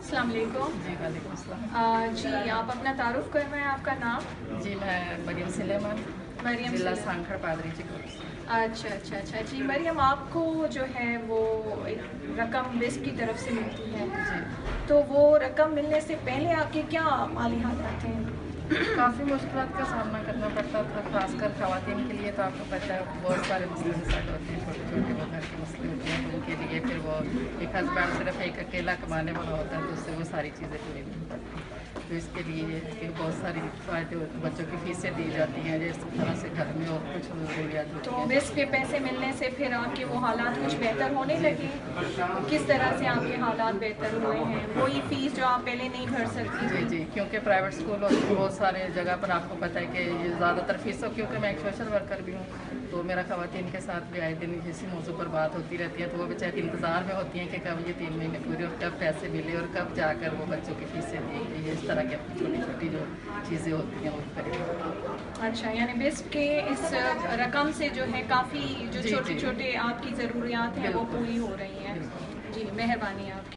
अस्सलाम वालेकुम। जी वालेकुम अस्सलाम। जी आप अपना तारुफ करवाएं, आपका नाम? जी मैं मरियम सुलेमान, मरियम जिला सुलेमान। सांखड़ पादरी जी ग्रुप से। अच्छा जी मरियम, आपको जो है वो एक रकम बिस्प की तरफ से मिलती है, जी तो वो रकम मिलने से पहले आपके क्या माली हालात हैं? काफ़ी मुश्किलात का सामना करना पड़ता था, खासकर ख़वातीन के लिए। तो आपको पता है बहुत सारे मसले मसाइल होते हैं, छोटे छोटे वो घर के मसले होते हैं, तो उनके लिए फिर वो एक हस्बैंड सिर्फ एक अकेला कमाने वाला होता है, तो उससे वो सारी चीज़ें पूरी नहीं पड़ती। तो इसके लिए फिर बहुत सारी फ़ायदे बच्चों की फ़ीसें दी जाती हैं, जिस तरह से घर में और कुछ ज़रूरियात होती तो हैं। बिस्प के पैसे मिलने से फिर आपके वो हालात कुछ बेहतर होने लगे? किस तरह से आपके हालात बेहतर हुए हैं? वही फ़ीस जो आप पहले नहीं भर सकती थी? जी क्योंकि प्राइवेट स्कूल और बहुत सारे जगह पर आपको पता है कि ये ज़्यादातर फीसों, क्योंकि मैं एक सोशल वर्कर भी हूँ, तो मेरा ख़वातीन के साथ भी आए दिन इसी मौजू पर बात होती रहती है। तो वो बेचारी इंतज़ार में होती हैं कि कब ये 3 महीने पूरे और कब पैसे मिले और कब जाकर वो बच्चों की फ़ीसें दी। ये इस तरह की अपनी छोटी छोटी जो चीज़ें होती हैं वो करें। अच्छा, यानी बिस्प के इस रकम से जो है काफ़ी जो जी, छोटे जी। छोटे आपकी ज़रूरियात हैं वो बिल्कुल। पूरी हो रही हैं। जी मेहरबानी आपकी।